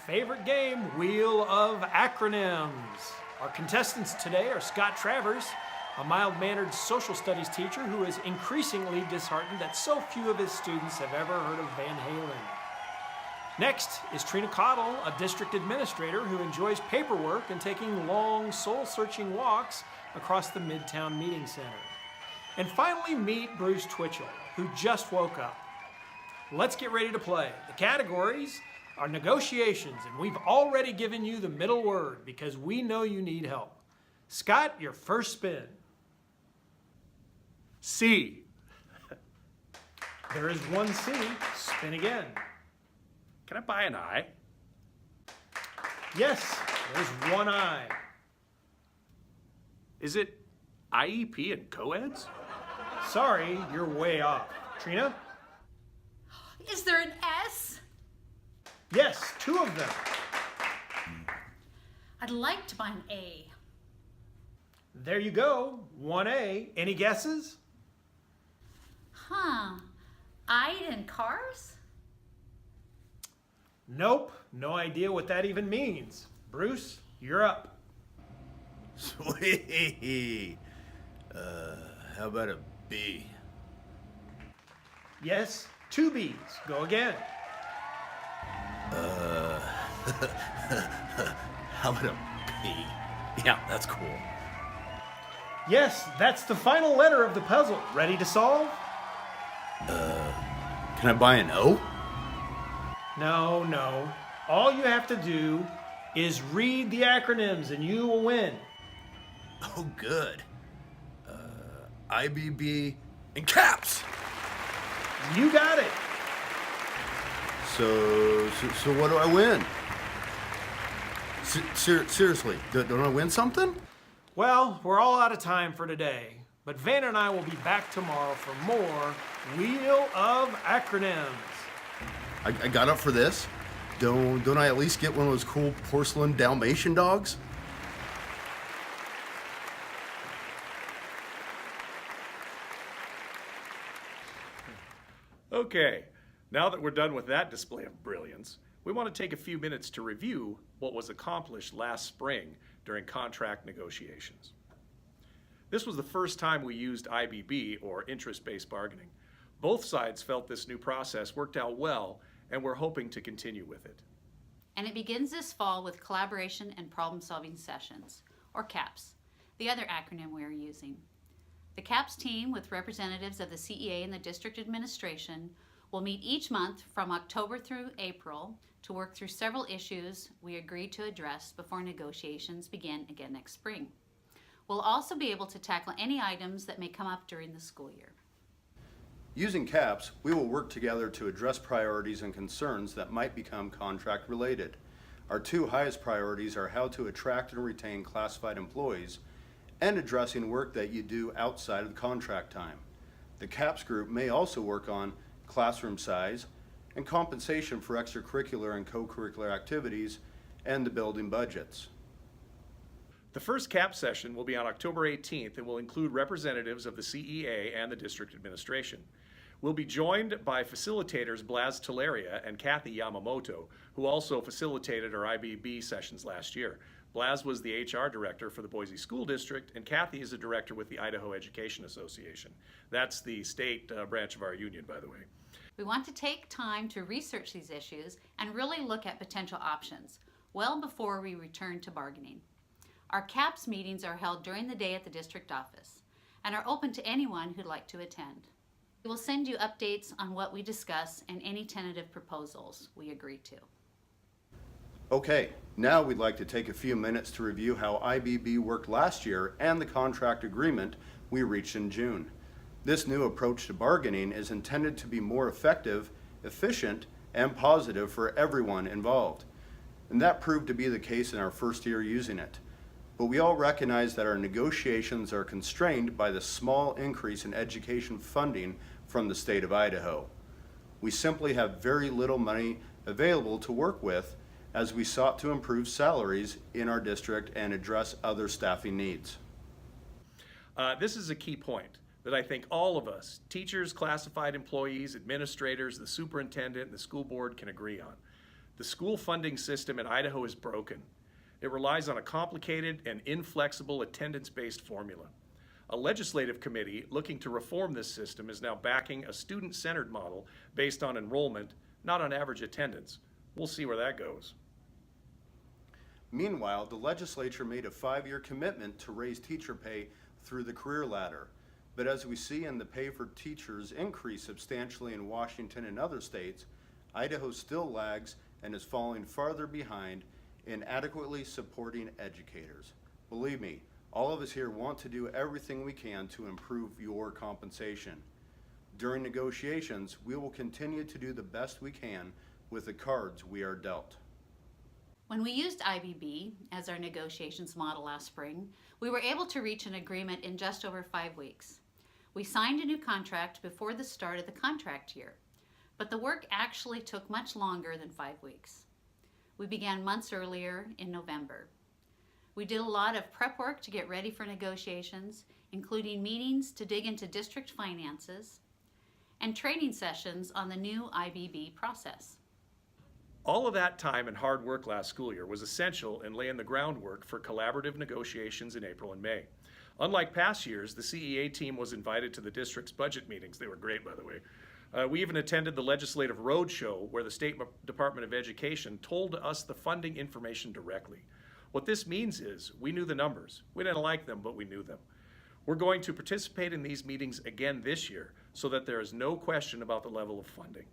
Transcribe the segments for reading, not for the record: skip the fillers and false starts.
favorite game, Wheel of Acronyms. Our contestants today are Scott Travers, a mild-mannered social studies teacher who is increasingly disheartened that so few of his students have ever heard of Van Halen. Next is Trina Cottle, a district administrator who enjoys paperwork and taking long, soul-searching walks across the Midtown Meeting Center. And finally, meet Bruce Twitchell, who just woke up. Let's get ready to play. The categories are negotiations, and we've already given you the middle word because we know you need help. Scott, your first spin. C. There is one C. Spin again. Can I buy an eye? Yes, there's one I. Is it IEP and co-eds? Sorry, you're way off. Trina? Is there an S? Yes, two of them. I'd like to buy an A. There you go, 1A. Any guesses? I in cars? Nope, no idea what that even means. Bruce, you're up. Sweet. How about a B? Yes, two B's. Go again. How about a P? Yeah, that's cool. Yes, that's the final letter of the puzzle. Ready to solve? Can I buy an O? No. All you have to do is read the acronyms and you will win. Oh, good. IBB in caps. You got it. So what do I win? Seriously, don't I win something? Well, we're all out of time for today, but Van and I will be back tomorrow for more Wheel of Acronyms. I got up for this. Don't I at least get one of those cool porcelain Dalmatian dogs? Okay, now that we're done with that display of brilliance, we want to take a few minutes to review what was accomplished last spring during contract negotiations. This was the first time we used IBB, or interest-based bargaining. Both sides felt this new process worked out well, and we're hoping to continue with it. And it begins this fall with collaboration and problem-solving sessions, or CAPS, the other acronym we are using. The CAPS team, with representatives of the CEA and the district administration, will meet each month from October through April to work through several issues we agreed to address before negotiations begin again next spring. We'll also be able to tackle any items that may come up during the school year. Using CAPS, we will work together to address priorities and concerns that might become contract related. Our two highest priorities are how to attract and retain classified employees and addressing work that you do outside of the contract time. The CAPS group may also work on classroom size and compensation for extracurricular and co-curricular activities and the building budgets. The first CAP session will be on October 18th and will include representatives of the CEA and the district administration. We'll be joined by facilitators Blas Teleria and Kathy Yamamoto, who also facilitated our IBB sessions last year. Blas was the HR director for the Boise School District, and Kathy is a director with the Idaho Education Association. That's the state branch of our union, by the way. We want to take time to research these issues and really look at potential options, well before we return to bargaining. Our CAPS meetings are held during the day at the district office and are open to anyone who'd like to attend. We will send you updates on what we discuss and any tentative proposals we agree to. Okay, now we'd like to take a few minutes to review how IBB worked last year and the contract agreement we reached in June. This new approach to bargaining is intended to be more effective, efficient, and positive for everyone involved. And that proved to be the case in our first year using it. But we all recognize that our negotiations are constrained by the small increase in education funding from the state of Idaho. We simply have very little money available to work with as we sought to improve salaries in our district and address other staffing needs. This is a key point that I think all of us, teachers, classified employees, administrators, the superintendent, and the school board can agree on. The school funding system in Idaho is broken. It relies on a complicated and inflexible attendance-based formula. A legislative committee looking to reform this system is now backing a student-centered model based on enrollment, not on average attendance. We'll see where that goes. Meanwhile, the legislature made a 5-year commitment to raise teacher pay through the career ladder. But as we see in the pay for teachers increase substantially in Washington and other states, Idaho still lags and is falling farther behind in adequately supporting educators. Believe me, all of us here want to do everything we can to improve your compensation. During negotiations, we will continue to do the best we can with the cards we are dealt. When we used IBB as our negotiations model last spring, we were able to reach an agreement in just over 5 weeks. We signed a new contract before the start of the contract year, but the work actually took much longer than 5 weeks. We began months earlier in November. We did a lot of prep work to get ready for negotiations, including meetings to dig into district finances and training sessions on the new IBB process. All of that time and hard work last school year was essential in laying the groundwork for collaborative negotiations in April and May. Unlike past years, the CEA team was invited to the district's budget meetings. They were great, by the way. We even attended the Legislative Roadshow, where the State Department of Education told us the funding information directly. What this means is we knew the numbers. We didn't like them, but we knew them. We're going to participate in these meetings again this year so that there is no question about the level of funding.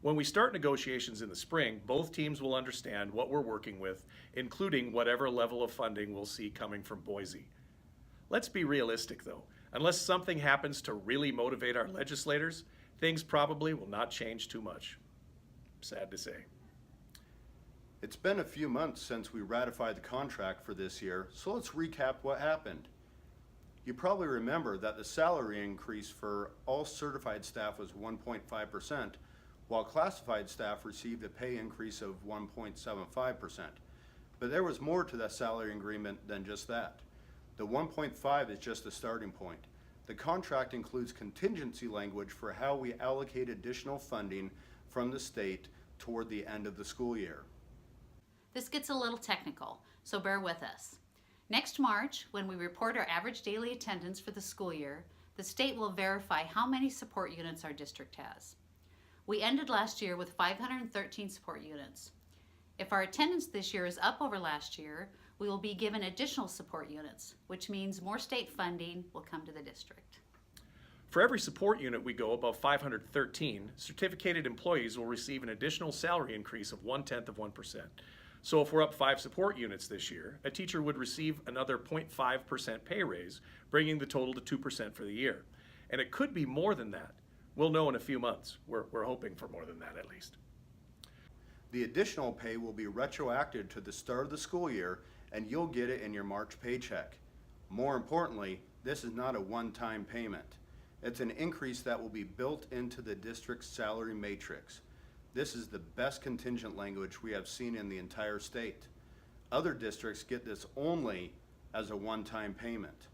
When we start negotiations in the spring, both teams will understand what we're working with, including whatever level of funding we'll see coming from Boise. Let's be realistic though. Unless something happens to really motivate our legislators, things probably will not change too much. Sad to say. It's been a few months since we ratified the contract for this year, so let's recap what happened. You probably remember that the salary increase for all certified staff was 1.5%, while classified staff received a pay increase of 1.75%. But there was more to that salary agreement than just that. The 1.5 is just the starting point. The contract includes contingency language for how we allocate additional funding from the state toward the end of the school year. This gets a little technical, so bear with us. Next March, when we report our average daily attendance for the school year, the state will verify how many support units our district has. We ended last year with 513 support units. If our attendance this year is up over last year, we will be given additional support units, which means more state funding will come to the district. For every support unit we go above 513, certificated employees will receive an additional salary increase of 0.1%. So if we're up 5 support units this year, a teacher would receive another 0.5% pay raise, bringing the total to 2% for the year. And it could be more than that. We'll know in a few months. We're hoping for more than that at least. The additional pay will be retroactive to the start of the school year, and you'll get it in your March paycheck. More importantly, this is not a one-time payment. It's an increase that will be built into the district's salary matrix. This is the best contingent language we have seen in the entire state. Other districts get this only as a one-time payment.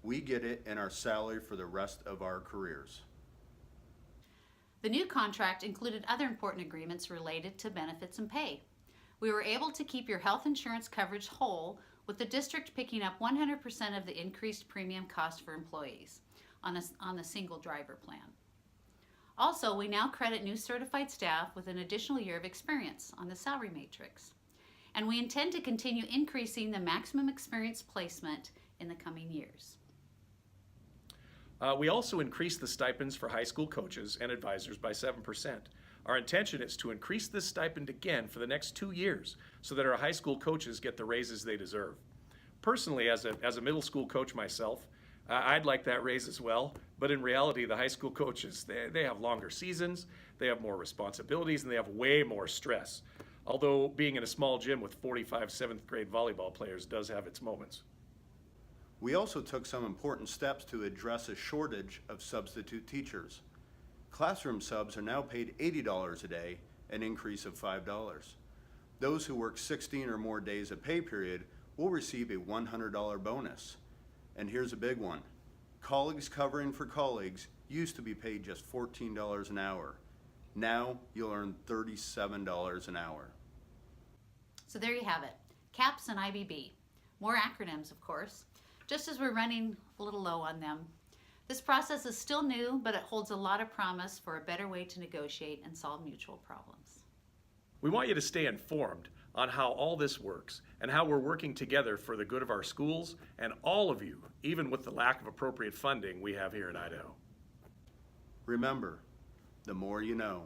We get it in our salary for the rest of our careers. The new contract included other important agreements related to benefits and pay. We were able to keep your health insurance coverage whole, with the district picking up 100% of the increased premium cost for employees on the single driver plan. Also, we now credit new certified staff with an additional year of experience on the salary matrix. And we intend to continue increasing the maximum experience placement in the coming years. We also increased the stipends for high school coaches and advisors by 7%. Our intention is to increase this stipend again for the next 2 years so that our high school coaches get the raises they deserve. Personally, as a middle school coach myself, I'd like that raise as well, but in reality, the high school coaches, they have longer seasons, they have more responsibilities, and they have way more stress. Although being in a small gym with 45 7th grade volleyball players does have its moments. We also took some important steps to address a shortage of substitute teachers. Classroom subs are now paid $80 a day, an increase of $5. Those who work 16 or more days a pay period will receive a $100 bonus. And here's a big one. Colleagues covering for colleagues used to be paid just $14 an hour. Now you'll earn $37 an hour. So there you have it, CAPS and IBB. More acronyms, of course, just as we're running a little low on them. This process is still new, but it holds a lot of promise for a better way to negotiate and solve mutual problems. We want you to stay informed on how all this works and how we're working together for the good of our schools and all of you, even with the lack of appropriate funding we have here in Idaho. Remember, the more you know.